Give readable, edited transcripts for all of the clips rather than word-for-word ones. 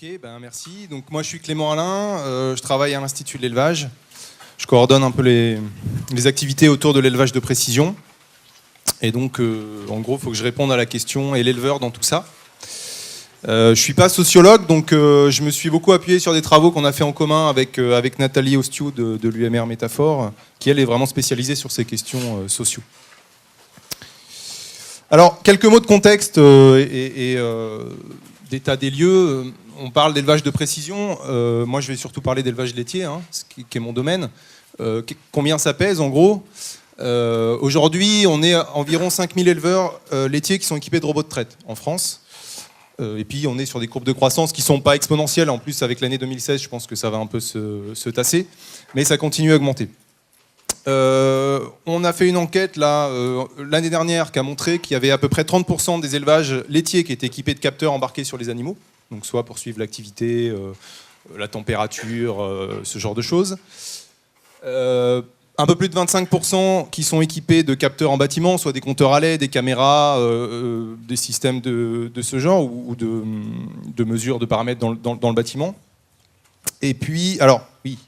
Ok, merci. Donc moi je suis Clément Alain, je travaille à l'Institut de l'élevage. Je coordonne un peu les activités autour de l'élevage de précision. Et donc en gros il faut que je réponde à la question et l'éleveur dans tout ça. Je ne suis pas sociologue, donc je me suis beaucoup appuyé sur des travaux qu'on a fait en commun avec Nathalie Ostiou de l'UMR Métaphore, qui elle est vraiment spécialisée sur ces questions sociaux. Alors, quelques mots de contexte et d'état des lieux. On parle d'élevage de précision. Moi, je vais surtout parler d'élevage laitier, qui est mon domaine. Combien ça pèse, en gros? Aujourd'hui, on est environ 5000 éleveurs laitiers qui sont équipés de robots de traite en France. Et puis, on est sur des courbes de croissance qui ne sont pas exponentielles. En plus, avec l'année 2016, je pense que ça va un peu se tasser. Mais ça continue à augmenter. On a fait une enquête l'année dernière qui a montré qu'il y avait à peu près 30% des élevages laitiers qui étaient équipés de capteurs embarqués sur les animaux, donc soit pour suivre l'activité, la température, ce genre de choses. Un peu plus de 25% qui sont équipés de capteurs en bâtiment, soit des compteurs à lait, des caméras, des systèmes de ce genre ou de mesures de paramètres dans le bâtiment. Et puis, alors oui,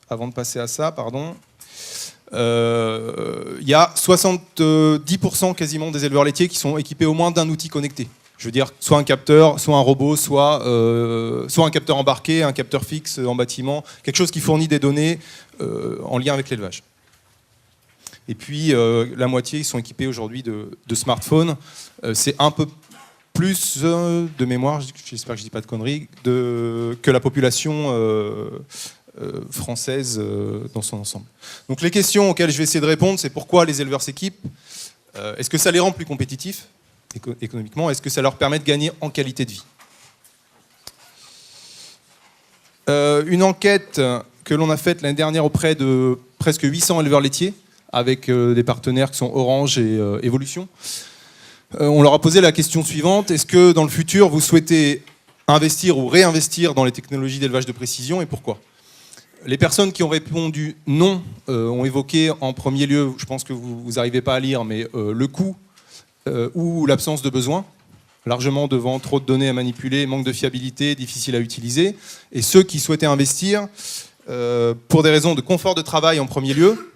avant de passer à ça, pardon. Il y a 70% quasiment des éleveurs laitiers qui sont équipés au moins d'un outil connecté. Je veux dire, soit un capteur, soit un robot, soit un capteur embarqué, un capteur fixe en bâtiment, quelque chose qui fournit des données en lien avec l'élevage. Et puis, la moitié, ils sont équipés aujourd'hui de smartphones. C'est un peu plus de mémoire, j'espère que je ne dis pas de conneries, que la population française dans son ensemble. Donc les questions auxquelles je vais essayer de répondre, c'est pourquoi les éleveurs s'équipent, est-ce que ça les rend plus compétitifs économiquement, est-ce que ça leur permet de gagner en qualité de vie. Une enquête que l'on a faite l'année dernière auprès de presque 800 éleveurs laitiers, avec des partenaires qui sont Orange et Evolution, on leur a posé la question suivante, est-ce que dans le futur vous souhaitez investir ou réinvestir dans les technologies d'élevage de précision et pourquoi? Les personnes qui ont répondu non ont évoqué en premier lieu, je pense que vous n'arrivez pas à lire, mais le coût ou l'absence de besoin, largement devant trop de données à manipuler, manque de fiabilité, difficile à utiliser. Et ceux qui souhaitaient investir, pour des raisons de confort de travail en premier lieu,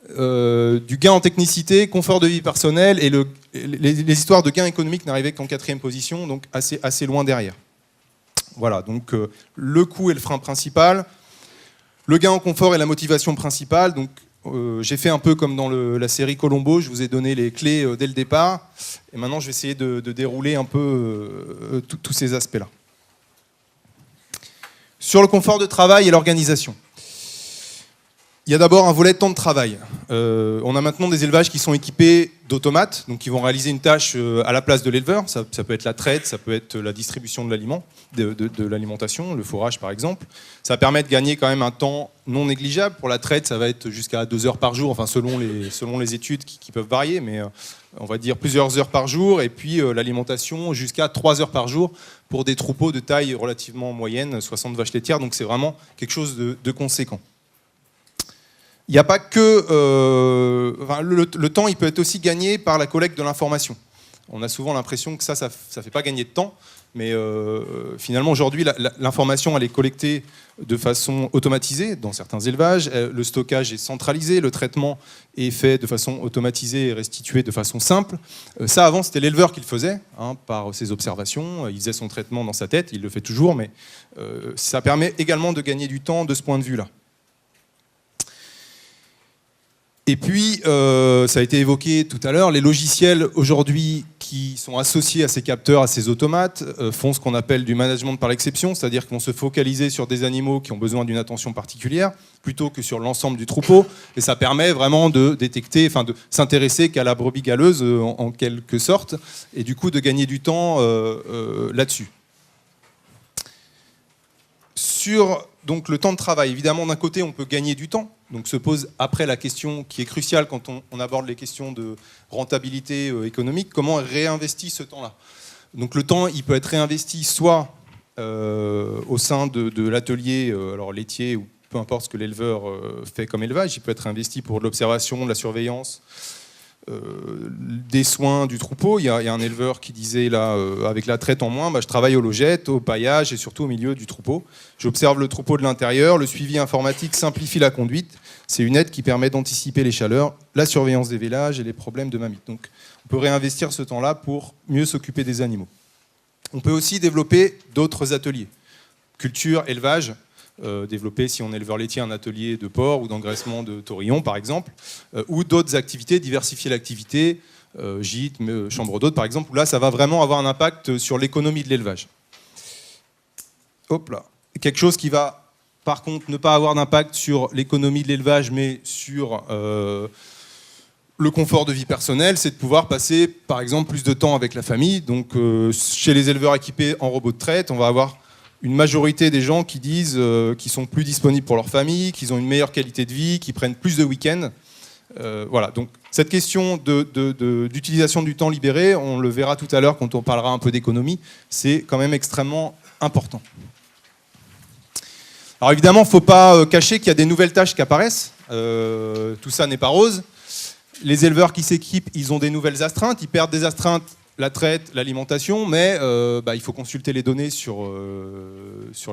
du gain en technicité, confort de vie personnelle, et les histoires de gains économiques n'arrivaient qu'en 4e position, donc assez loin derrière. Voilà, donc le coût est le frein principal. Le gain en confort est la motivation principale. Donc, j'ai fait un peu comme dans la série Colombo, je vous ai donné les clés dès le départ. Et maintenant, je vais essayer de dérouler un peu tous ces aspects-là. Sur le confort de travail et l'organisation. Il y a d'abord un volet de temps de travail. On a maintenant des élevages qui sont équipés d'automates, donc qui vont réaliser une tâche à la place de l'éleveur. Ça peut être la traite, ça peut être la distribution de l'aliment, de l'alimentation, le fourrage par exemple. Ça permet de gagner quand même un temps non négligeable. Pour la traite, ça va être jusqu'à 2 heures par jour, enfin selon les études qui peuvent varier, mais on va dire plusieurs heures par jour. Et puis l'alimentation jusqu'à 3 heures par jour pour des troupeaux de taille relativement moyenne, 60 vaches laitières. Donc c'est vraiment quelque chose de conséquent. Il n'y a pas que... le temps, il peut être aussi gagné par la collecte de l'information. On a souvent l'impression que ça ne fait pas gagner de temps, mais finalement, aujourd'hui, l'information, elle est collectée de façon automatisée dans certains élevages. Le stockage est centralisé, le traitement est fait de façon automatisée et restitué de façon simple. Ça, avant, c'était l'éleveur qui le faisait, par ses observations. Il faisait son traitement dans sa tête, il le fait toujours, mais ça permet également de gagner du temps de ce point de vue-là. Et puis, ça a été évoqué tout à l'heure, les logiciels aujourd'hui qui sont associés à ces capteurs, à ces automates, font ce qu'on appelle du management par l'exception, c'est-à-dire qu'ils vont se focaliser sur des animaux qui ont besoin d'une attention particulière, plutôt que sur l'ensemble du troupeau. Et ça permet vraiment de détecter, enfin de s'intéresser qu'à la brebis galeuse, en quelque sorte, et du coup de gagner du temps là-dessus. Sur donc, le temps de travail, évidemment, d'un côté, on peut gagner du temps. Donc se pose après la question qui est cruciale quand on aborde les questions de rentabilité économique, comment on réinvestit ce temps-là. Donc le temps, il peut être réinvesti soit au sein de l'atelier alors laitier ou peu importe ce que l'éleveur fait comme élevage, il peut être investi pour de l'observation, de la surveillance, des soins du troupeau. Il y a un éleveur qui disait là, avec la traite en moins, je travaille aux logettes, au paillage et surtout au milieu du troupeau. J'observe le troupeau de l'intérieur, le suivi informatique simplifie la conduite. C'est une aide qui permet d'anticiper les chaleurs, la surveillance des vélages et les problèmes de mammites. Donc on peut réinvestir ce temps-là pour mieux s'occuper des animaux. On peut aussi développer d'autres ateliers. Culture, élevage, développer, si on est éleveur laitier, un atelier de porc ou d'engraissement de taurillon, par exemple, ou d'autres activités, diversifier l'activité, gîte, chambre d'hôte, par exemple, où là, ça va vraiment avoir un impact sur l'économie de l'élevage. Hop là. Quelque chose qui va, par contre, ne pas avoir d'impact sur l'économie de l'élevage, mais sur le confort de vie personnel, c'est de pouvoir passer, par exemple, plus de temps avec la famille. Donc, chez les éleveurs équipés en robots de traite, on va avoir une majorité des gens qui disent qu'ils sont plus disponibles pour leur famille, qu'ils ont une meilleure qualité de vie, qu'ils prennent plus de week-ends. Voilà. Donc, cette question d'utilisation du temps libéré, on le verra tout à l'heure quand on parlera un peu d'économie, c'est quand même extrêmement important. Alors évidemment, il ne faut pas cacher qu'il y a des nouvelles tâches qui apparaissent. Tout ça n'est pas rose. Les éleveurs qui s'équipent, ils ont des nouvelles astreintes, ils perdent des astreintes, la traite, l'alimentation, mais il faut consulter les données sur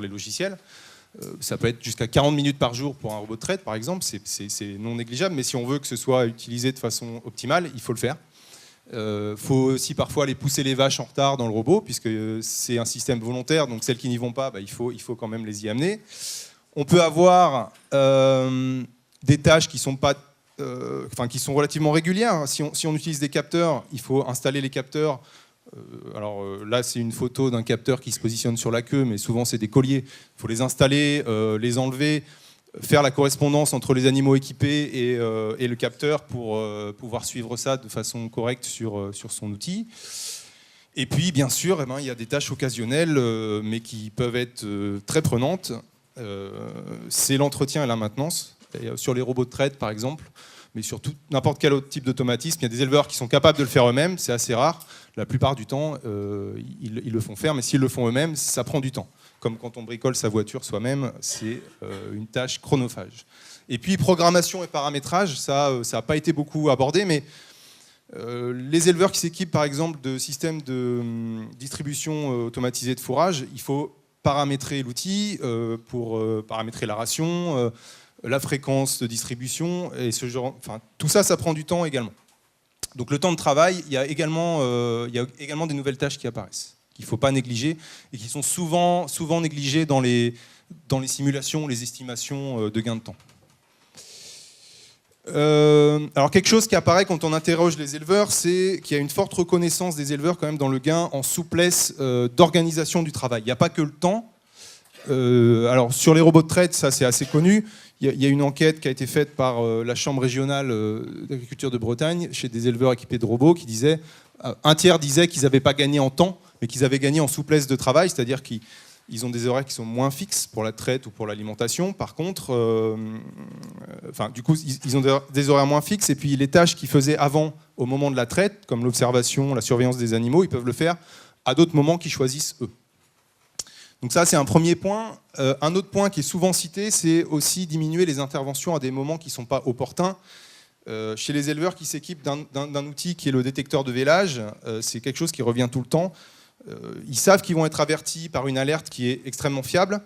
les logiciels. Ça peut être jusqu'à 40 minutes par jour pour un robot de traite, par exemple, c'est non négligeable, mais si on veut que ce soit utilisé de façon optimale, il faut le faire. Il faut aussi parfois aller pousser les vaches en retard dans le robot, puisque c'est un système volontaire, donc celles qui n'y vont pas, il faut quand même les y amener. On peut avoir des tâches qui sont pas qui sont relativement régulières. Si on utilise des capteurs, il faut installer les capteurs. Là, c'est une photo d'un capteur qui se positionne sur la queue, mais souvent, c'est des colliers. Il faut les installer, les enlever, faire la correspondance entre les animaux équipés et le capteur pour pouvoir suivre ça de façon correcte sur son outil. Et puis, bien sûr, il y a des tâches occasionnelles, mais qui peuvent être très prenantes. C'est l'entretien et la maintenance. Sur les robots de traite, par exemple, mais sur n'importe quel autre type d'automatisme. Il y a des éleveurs qui sont capables de le faire eux-mêmes, c'est assez rare. La plupart du temps, ils le font faire, mais s'ils le font eux-mêmes, ça prend du temps. Comme quand on bricole sa voiture soi-même, c'est une tâche chronophage. Et puis, programmation et paramétrage, ça n'a pas été beaucoup abordé, mais les éleveurs qui s'équipent, par exemple, de systèmes de distribution automatisée de fourrage, il faut paramétrer l'outil pour paramétrer la ration, la fréquence de distribution, et tout ça, ça prend du temps également. Donc le temps de travail, il y a également des nouvelles tâches qui apparaissent, qu'il ne faut pas négliger, et qui sont souvent négligées dans les simulations, les estimations de gain de temps. Alors quelque chose qui apparaît quand on interroge les éleveurs, c'est qu'il y a une forte reconnaissance des éleveurs quand même dans le gain en souplesse d'organisation du travail. Il n'y a pas que le temps. Alors sur les robots de traite, ça c'est assez connu. Il y a une enquête qui a été faite par la Chambre régionale d'agriculture de Bretagne chez des éleveurs équipés de robots qui disaient, un tiers disait qu'ils n'avaient pas gagné en temps, mais qu'ils avaient gagné en souplesse de travail, c'est-à-dire qu'ils ont des horaires qui sont moins fixes pour la traite ou pour l'alimentation. Par contre, du coup, ils ont des horaires moins fixes, et puis les tâches qu'ils faisaient avant, au moment de la traite, comme l'observation, la surveillance des animaux, ils peuvent le faire à d'autres moments qu'ils choisissent eux. Donc ça, c'est un premier point. Un autre point qui est souvent cité, c'est aussi diminuer les interventions à des moments qui ne sont pas opportuns. Chez les éleveurs qui s'équipent d'un outil qui est le détecteur de vélage, c'est quelque chose qui revient tout le temps. Ils savent qu'ils vont être avertis par une alerte qui est extrêmement fiable.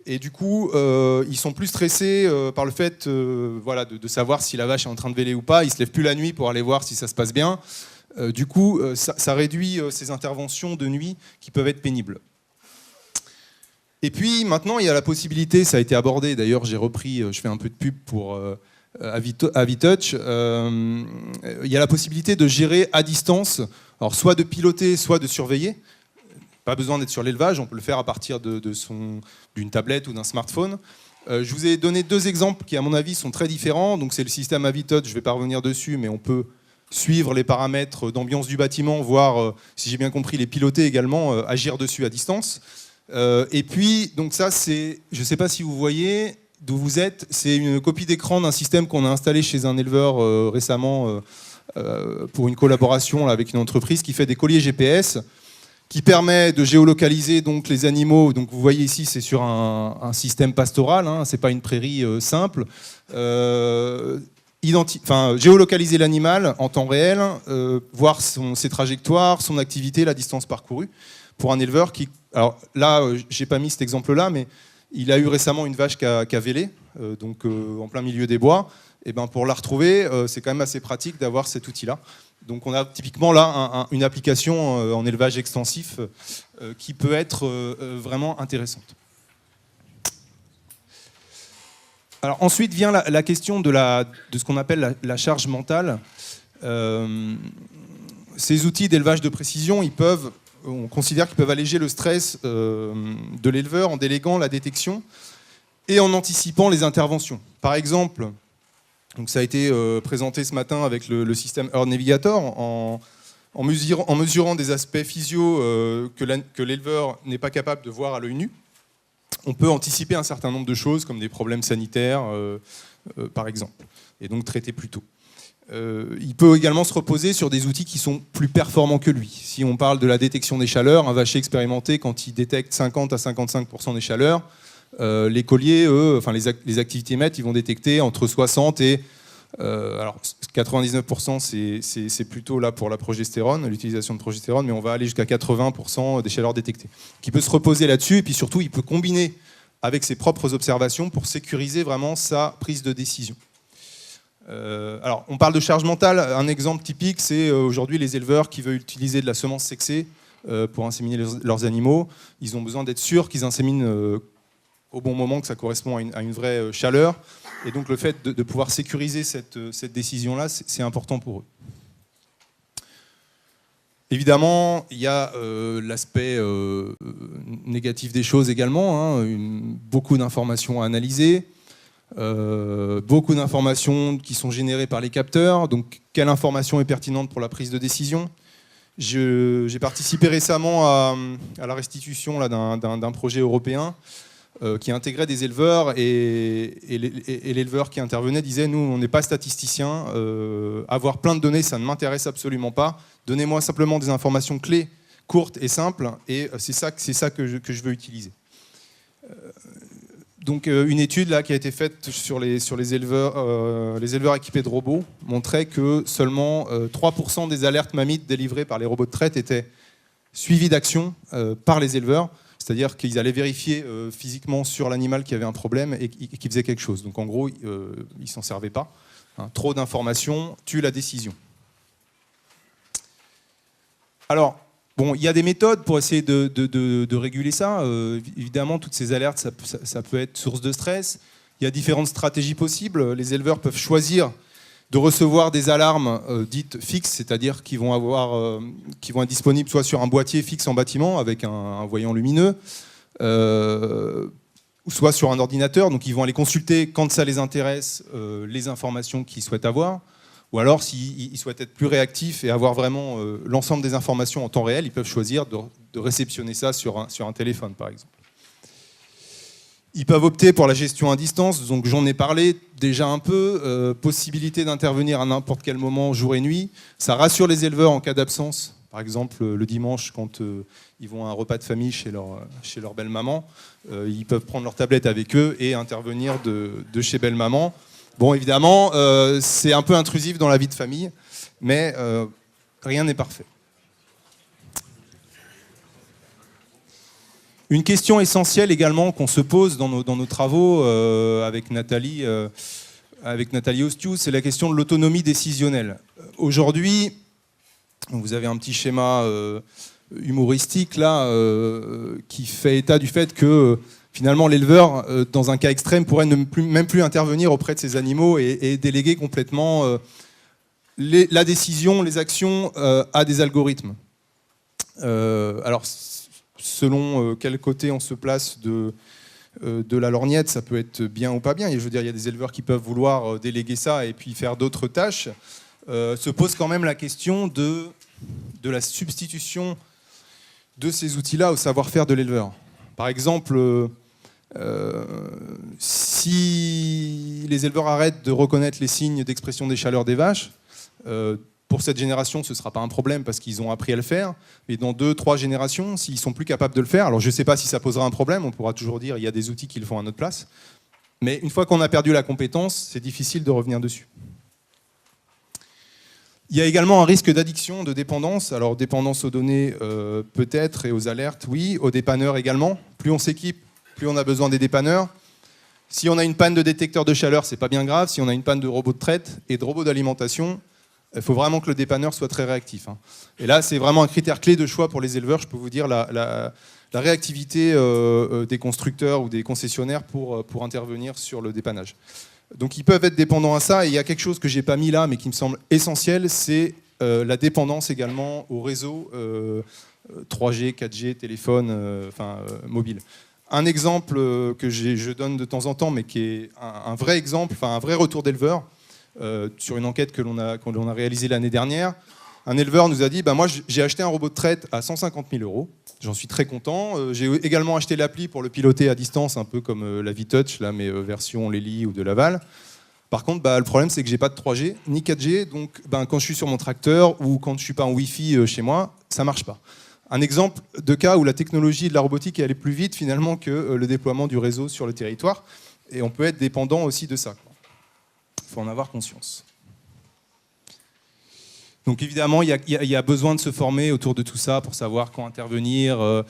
Et du coup, ils sont plus stressés par le fait de savoir si la vache est en train de véler ou pas. Ils ne se lèvent plus la nuit pour aller voir si ça se passe bien. Du coup, ça réduit ces interventions de nuit qui peuvent être pénibles. Et puis maintenant, il y a la possibilité, ça a été abordé, d'ailleurs j'ai repris, je fais un peu de pub pour Avitouch, il y a la possibilité de gérer à distance, alors soit de piloter, soit de surveiller. Pas besoin d'être sur l'élevage, on peut le faire à partir d'une tablette ou d'un smartphone. Je vous ai donné deux exemples qui, à mon avis, sont très différents. Donc c'est le système Avitouch, je ne vais pas revenir dessus, mais on peut suivre les paramètres d'ambiance du bâtiment, voir, si j'ai bien compris, les piloter également, agir dessus à distance. Et puis, donc ça, c'est, je ne sais pas si vous voyez d'où vous êtes, c'est une copie d'écran d'un système qu'on a installé chez un éleveur récemment pour une collaboration là, avec une entreprise qui fait des colliers GPS, qui permet de géolocaliser donc, les animaux. Donc vous voyez ici, c'est sur un système pastoral, hein, ce n'est pas une prairie simple. Il géolocaliser l'animal en temps réel, voir ses trajectoires, son activité, la distance parcourue, pour un éleveur qui... Alors là, j'ai pas mis cet exemple-là, mais il a eu récemment une vache qui a vélé, en plein milieu des bois. Et ben pour la retrouver, c'est quand même assez pratique d'avoir cet outil-là. Donc on a typiquement là une application en élevage extensif qui peut être vraiment intéressante. Alors ensuite vient la question de ce qu'on appelle la charge mentale. Ces outils d'élevage de précision, on considère qu'ils peuvent alléger le stress de l'éleveur en déléguant la détection et en anticipant les interventions. Par exemple, donc ça a été présenté ce matin avec le système Earth Navigator, en mesurant des aspects physio que l'éleveur n'est pas capable de voir à l'œil nu. On peut anticiper un certain nombre de choses, comme des problèmes sanitaires, par exemple, et donc traiter plus tôt. Il peut également se reposer sur des outils qui sont plus performants que lui. Si on parle de la détection des chaleurs, un vacher expérimenté, quand il détecte 50 à 55% des chaleurs, les colliers, eux, les activités-mètres, ils vont détecter entre 60 et... alors 99% c'est plutôt là pour la progestérone, l'utilisation de progestérone, mais on va aller jusqu'à 80% des chaleurs détectées. Qui peut se reposer là-dessus, et puis surtout il peut combiner avec ses propres observations pour sécuriser vraiment sa prise de décision. Alors on parle de charge mentale, un exemple typique c'est aujourd'hui les éleveurs qui veulent utiliser de la semence sexée pour inséminer leurs animaux. Ils ont besoin d'être sûrs qu'ils inséminent au bon moment, que ça correspond à une vraie chaleur. Et donc le fait de pouvoir sécuriser cette décision-là, c'est important pour eux. Évidemment, il y a l'aspect négatif des choses également, beaucoup d'informations à analyser, beaucoup d'informations qui sont générées par les capteurs. Donc quelle information est pertinente pour la prise de décision ? J'ai participé récemment à la restitution d'un projet européen qui intégrait des éleveurs, et l'éleveur qui intervenait disait « Nous, on n'est pas statisticiens, avoir plein de données, ça ne m'intéresse absolument pas. Donnez-moi simplement des informations clés, courtes et simples, et c'est ça que je veux utiliser. » Donc une étude là, qui a été faite sur les éleveurs équipés de robots montrait que seulement 3% des alertes mammites délivrées par les robots de traite étaient suivies d'action par les éleveurs. C'est-à-dire qu'ils allaient vérifier physiquement sur l'animal qu'il y avait un problème et qu'il faisait quelque chose. Donc en gros, ils ne s'en servaient pas. Trop d'informations tue la décision. Alors, bon, il y a des méthodes pour essayer de réguler ça. Évidemment, toutes ces alertes, ça peut être source de stress. Il y a différentes stratégies possibles. Les éleveurs peuvent choisir de recevoir des alarmes dites fixes, c'est-à-dire qui vont être disponibles soit sur un boîtier fixe en bâtiment avec un voyant lumineux, soit sur un ordinateur. Donc ils vont aller consulter quand ça les intéresse les informations qu'ils souhaitent avoir, ou alors s'ils souhaitent être plus réactifs et avoir vraiment l'ensemble des informations en temps réel, ils peuvent choisir de réceptionner ça sur un téléphone par exemple. Ils peuvent opter pour la gestion à distance, donc j'en ai parlé déjà un peu, possibilité d'intervenir à n'importe quel moment, jour et nuit. Ça rassure les éleveurs en cas d'absence, par exemple le dimanche quand ils vont à un repas de famille chez leur belle-maman, ils peuvent prendre leur tablette avec eux et intervenir de chez belle-maman. Bon évidemment, c'est un peu intrusif dans la vie de famille, mais rien n'est parfait. Une question essentielle également qu'on se pose dans nos travaux avec Nathalie Ostiou, c'est la question de l'autonomie décisionnelle. Aujourd'hui, vous avez un petit schéma humoristique là qui fait état du fait que finalement l'éleveur, dans un cas extrême, pourrait même plus intervenir auprès de ses animaux et déléguer complètement la décision, les actions à des algorithmes. Alors, selon quel côté on se place de la lorgnette, ça peut être bien ou pas bien. Et je veux dire, il y a des éleveurs qui peuvent vouloir déléguer ça et puis faire d'autres tâches. Se pose quand même la question de la substitution de ces outils-là au savoir-faire de l'éleveur. Par exemple, si les éleveurs arrêtent de reconnaître les signes d'expression des chaleurs des vaches, pour cette génération, ce ne sera pas un problème parce qu'ils ont appris à le faire. Mais dans 2-3 générations, s'ils ne sont plus capables de le faire, alors je ne sais pas si ça posera un problème, on pourra toujours dire qu'il y a des outils qui le font à notre place. Mais une fois qu'on a perdu la compétence, c'est difficile de revenir dessus. Il y a également un risque d'addiction, de dépendance. Alors dépendance aux données peut-être et aux alertes, oui. Aux dépanneurs également. Plus on s'équipe, plus on a besoin des dépanneurs. Si on a une panne de détecteur de chaleur, c'est pas bien grave. Si on a une panne de robot de traite et de robot d'alimentation, il faut vraiment que le dépanneur soit très réactif. Et là, c'est vraiment un critère clé de choix pour les éleveurs. Je peux vous dire la réactivité des constructeurs ou des concessionnaires pour intervenir sur le dépannage. Donc ils peuvent être dépendants à ça. Et il y a quelque chose que je n'ai pas mis là, mais qui me semble essentiel, c'est la dépendance également au réseau 3G, 4G, téléphone, mobile. Un exemple que je donne de temps en temps, mais qui est un vrai exemple, un vrai retour d'éleveur, sur une enquête que l'on a réalisée l'année dernière. Un éleveur nous a dit, moi j'ai acheté un robot de traite à 150 000 €. J'en suis très content. J'ai également acheté l'appli pour le piloter à distance, un peu comme la V-Touch, là, mais version Lely ou de Laval. Par contre, le problème, c'est que j'ai pas de 3G ni 4G. Donc, quand je suis sur mon tracteur ou quand je suis pas en Wi-Fi chez moi, ça marche pas. Un exemple de cas où la technologie de la robotique est allée plus vite finalement que le déploiement du réseau sur le territoire. Et on peut être dépendant aussi de ça. Il faut en avoir conscience. Donc évidemment, il y a besoin de se former autour de tout ça pour savoir quand intervenir,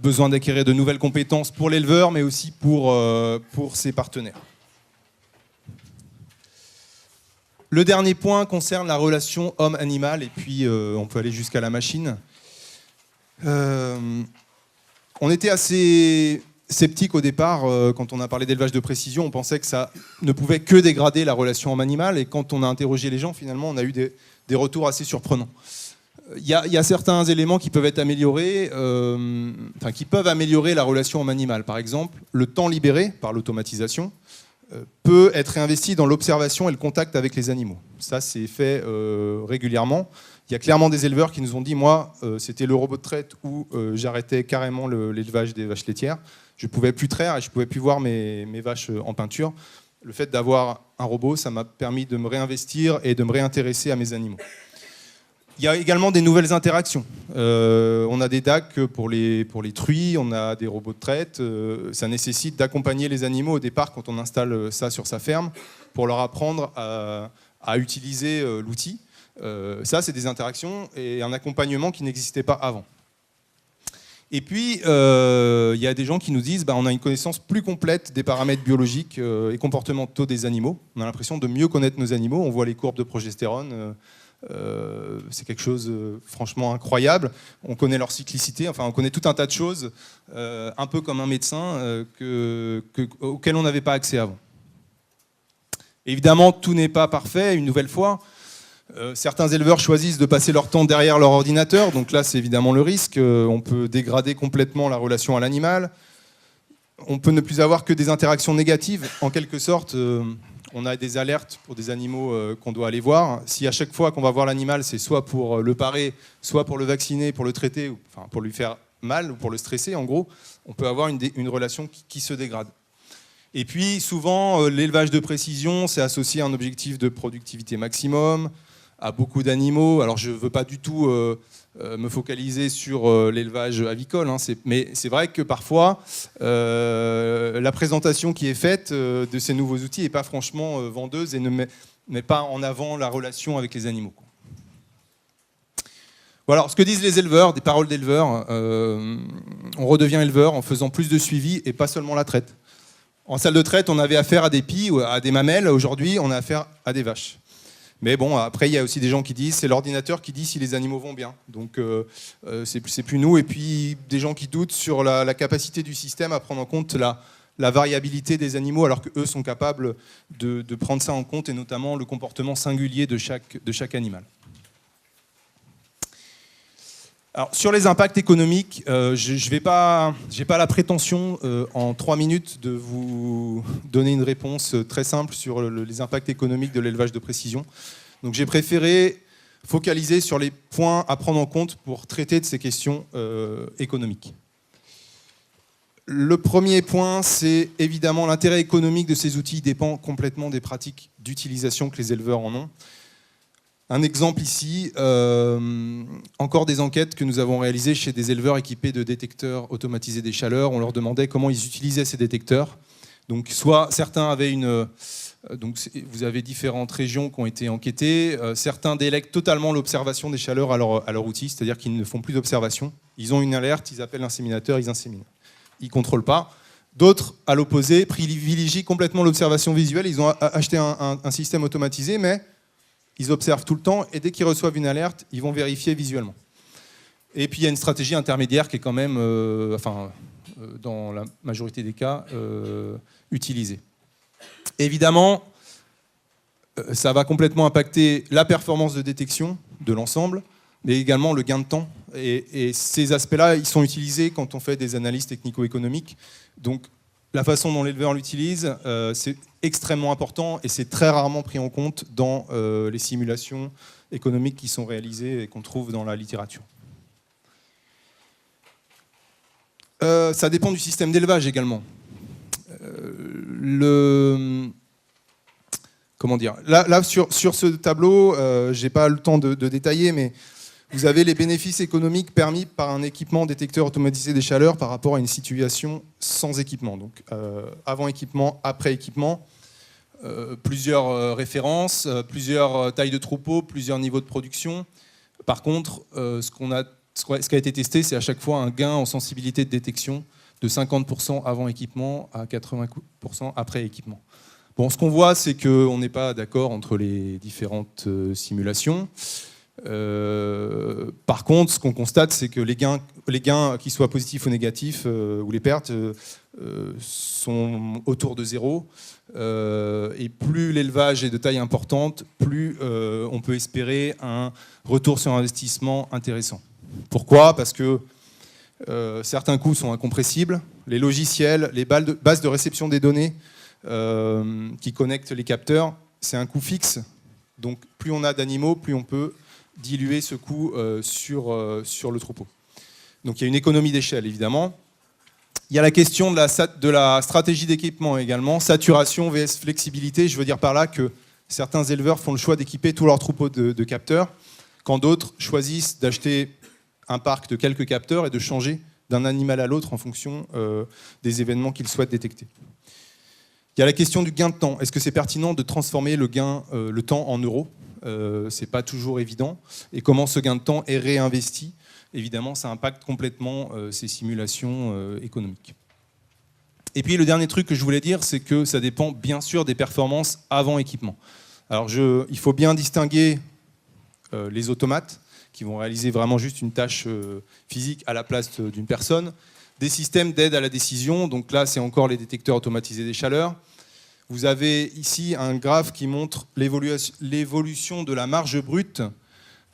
besoin d'acquérir de nouvelles compétences pour l'éleveur, mais aussi pour ses partenaires. Le dernier point concerne la relation homme-animal, et puis on peut aller jusqu'à la machine. On était assez sceptique au départ, quand on a parlé d'élevage de précision, on pensait que ça ne pouvait que dégrader la relation homme-animal, et quand on a interrogé les gens, finalement, on a eu des retours assez surprenants. Il y a certains éléments qui peuvent être améliorés, qui peuvent améliorer la relation homme-animal. Par exemple, le temps libéré par l'automatisation peut être réinvesti dans l'observation et le contact avec les animaux. Ça, c'est fait régulièrement. Il y a clairement des éleveurs qui nous ont dit, moi, c'était le robot de traite où j'arrêtais carrément l'élevage des vaches laitières. Je ne pouvais plus traire et je ne pouvais plus voir mes vaches en peinture. Le fait d'avoir un robot, ça m'a permis de me réinvestir et de me réintéresser à mes animaux. Il y a également des nouvelles interactions. On a des DAC pour les truies, on a des robots de traite. Ça nécessite d'accompagner les animaux au départ quand on installe ça sur sa ferme pour leur apprendre à utiliser l'outil. Ça, c'est des interactions et un accompagnement qui n'existait pas avant. Et puis, il y a des gens qui nous disent on a une connaissance plus complète des paramètres biologiques et comportementaux des animaux. On a l'impression de mieux connaître nos animaux. On voit les courbes de progestérone. C'est quelque chose franchement incroyable. On connaît leur cyclicité. Enfin, on connaît tout un tas de choses, un peu comme un médecin, auquel on n'avait pas accès avant. Évidemment, tout n'est pas parfait, une nouvelle fois. Certains éleveurs choisissent de passer leur temps derrière leur ordinateur, donc là c'est évidemment le risque. On peut dégrader complètement la relation à l'animal. On peut ne plus avoir que des interactions négatives. En quelque sorte, on a des alertes pour des animaux qu'on doit aller voir. Si à chaque fois qu'on va voir l'animal, c'est soit pour le parer, soit pour le vacciner, pour le traiter, enfin pour lui faire mal ou pour le stresser, en gros, on peut avoir une relation qui se dégrade. Et puis souvent, l'élevage de précision, c'est associé à un objectif de productivité maximum, à beaucoup d'animaux. Alors je ne veux pas du tout me focaliser sur l'élevage avicole, mais c'est vrai que parfois la présentation qui est faite de ces nouveaux outils n'est pas franchement vendeuse et ne met pas en avant la relation avec les animaux. Voilà, alors, ce que disent les éleveurs, des paroles d'éleveurs, on redevient éleveur en faisant plus de suivi et pas seulement la traite. En salle de traite, on avait affaire à des pies ou à des mamelles. Aujourd'hui, on a affaire à des vaches. Mais bon, après, il y a aussi des gens qui disent, c'est l'ordinateur qui dit si les animaux vont bien. Donc, c'est plus nous. Et puis, des gens qui doutent sur la capacité du système à prendre en compte la variabilité des animaux, alors qu'eux sont capables de prendre ça en compte, et notamment le comportement singulier de chaque animal. Alors, sur les impacts économiques, je n'ai pas la prétention en 3 minutes de vous donner une réponse très simple sur les impacts économiques de l'élevage de précision. Donc j'ai préféré focaliser sur les points à prendre en compte pour traiter de ces questions économiques. Le premier point, c'est évidemment l'intérêt économique de ces outils dépend complètement des pratiques d'utilisation que les éleveurs en ont. Un exemple ici, encore des enquêtes que nous avons réalisées chez des éleveurs équipés de détecteurs automatisés des chaleurs. On leur demandait comment ils utilisaient ces détecteurs. Donc, soit certains avaient Donc vous avez différentes régions qui ont été enquêtées. Certains délèguent totalement l'observation des chaleurs à leur outil, c'est-à-dire qu'ils ne font plus d'observation. Ils ont une alerte, ils appellent l'inséminateur, ils inséminent. Ils ne contrôlent pas. D'autres, à l'opposé, privilégient complètement l'observation visuelle. Ils ont acheté un système automatisé, mais ils observent tout le temps, et dès qu'ils reçoivent une alerte, ils vont vérifier visuellement. Et puis il y a une stratégie intermédiaire qui est quand même, dans la majorité des cas, utilisée. Évidemment, ça va complètement impacter la performance de détection de l'ensemble, mais également le gain de temps. Et ces aspects-là, ils sont utilisés quand on fait des analyses technico-économiques. Donc la façon dont l'éleveur l'utilise, c'est extrêmement important et c'est très rarement pris en compte dans les simulations économiques qui sont réalisées et qu'on trouve dans la littérature. Ça dépend du système d'élevage également. Comment dire, là sur ce tableau, je n'ai pas le temps de détailler, mais vous avez les bénéfices économiques permis par un équipement détecteur automatisé des chaleurs par rapport à une situation sans équipement. Donc avant équipement, après équipement, plusieurs références, plusieurs tailles de troupeaux, plusieurs niveaux de production. Par contre, ce qui a été testé, c'est à chaque fois un gain en sensibilité de détection de 50% avant équipement à 80% après équipement. Bon, ce qu'on voit, c'est qu'on n'est pas d'accord entre les différentes simulations. Par contre, ce qu'on constate, c'est que les gains, qu'ils soient positifs ou négatifs, ou les pertes, sont autour de zéro. Et plus l'élevage est de taille importante, plus on peut espérer un retour sur investissement intéressant. Pourquoi ? Parce que certains coûts sont incompressibles. Les logiciels, les bases de réception des données qui connectent les capteurs, c'est un coût fixe. Donc plus on a d'animaux, plus on peut diluer ce coût sur le troupeau. Donc il y a une économie d'échelle, évidemment. Il y a la question de la stratégie d'équipement également. Saturation vs flexibilité. Je veux dire par là que certains éleveurs font le choix d'équiper tout leur troupeau de capteurs, quand d'autres choisissent d'acheter un parc de quelques capteurs et de changer d'un animal à l'autre en fonction des événements qu'ils souhaitent détecter. Il y a la question du gain de temps. Est-ce que c'est pertinent de transformer le temps en euros ? C'est pas toujours évident. Et comment ce gain de temps est réinvesti ? Évidemment, ça impacte complètement ces simulations économiques. Et puis le dernier truc que je voulais dire, c'est que ça dépend bien sûr des performances avant équipement. Alors il faut bien distinguer les automates, qui vont réaliser vraiment juste une tâche physique à la place d'une personne, des systèmes d'aide à la décision, donc là c'est encore les détecteurs automatisés des chaleurs. Vous avez ici un graphe qui montre l'évolution de la marge brute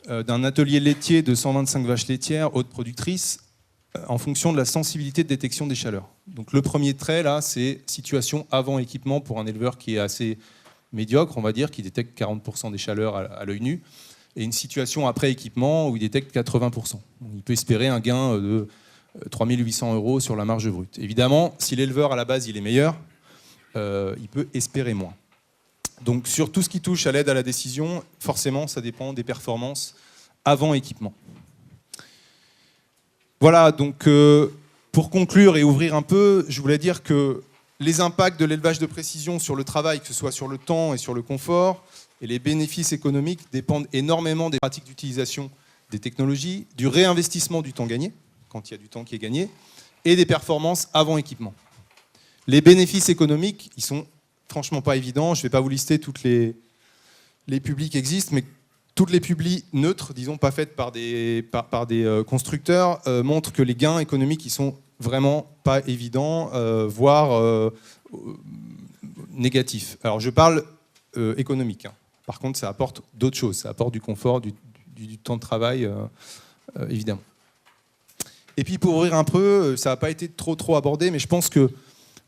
d'un atelier laitier de 125 vaches laitières, haute productrice, en fonction de la sensibilité de détection des chaleurs. Donc le premier trait là, c'est situation avant équipement pour un éleveur qui est assez médiocre, on va dire, qui détecte 40% des chaleurs à l'œil nu, et une situation après équipement où il détecte 80%. Donc, il peut espérer un gain de 3 800 € sur la marge brute. Évidemment, si l'éleveur à la base il est meilleur, il peut espérer moins. Donc sur tout ce qui touche à l'aide à la décision, forcément ça dépend des performances avant équipement. Voilà, donc pour conclure et ouvrir un peu, je voulais dire que les impacts de l'élevage de précision sur le travail, que ce soit sur le temps et sur le confort, et les bénéfices économiques dépendent énormément des pratiques d'utilisation des technologies, du réinvestissement du temps gagné, quand il y a du temps qui est gagné, et des performances avant équipement. Les bénéfices économiques, ils sont franchement pas évidents. Je ne vais pas vous lister toutes les publis qui existent, mais toutes les publis neutres, disons pas faites par des constructeurs, montrent que les gains économiques ils sont vraiment pas évidents, voire négatifs. Alors je parle économique. Hein. Par contre, ça apporte d'autres choses. Ça apporte du confort, du temps de travail, évidemment. Et puis pour ouvrir un peu, ça n'a pas été trop abordé, mais je pense que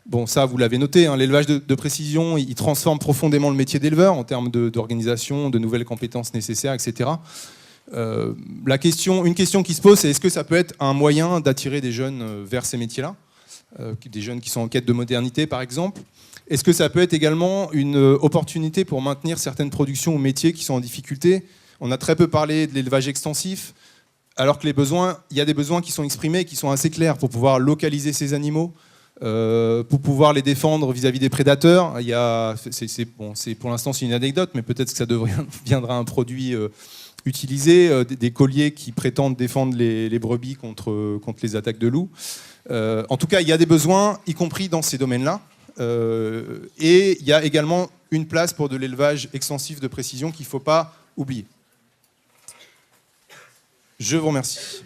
bon, ça, vous l'avez noté, hein, l'élevage de précision, il transforme profondément le métier d'éleveur en termes d'organisation, de nouvelles compétences nécessaires, etc. Une question qui se pose, c'est est-ce que ça peut être un moyen d'attirer des jeunes vers ces métiers-là, des jeunes qui sont en quête de modernité, par exemple. Est-ce que ça peut être également une opportunité pour maintenir certaines productions ou métiers qui sont en difficulté ? On a très peu parlé de l'élevage extensif, alors que il y a des besoins qui sont exprimés et qui sont assez clairs pour pouvoir localiser ces animaux, pour pouvoir les défendre vis-à-vis des prédateurs. Pour l'instant, c'est une anecdote, mais peut-être que ça deviendra un produit utilisé, des colliers qui prétendent défendre les brebis contre les attaques de loups. En tout cas, il y a des besoins, y compris dans ces domaines-là. Et il y a également une place pour de l'élevage extensif de précision qu'il ne faut pas oublier. Je vous remercie.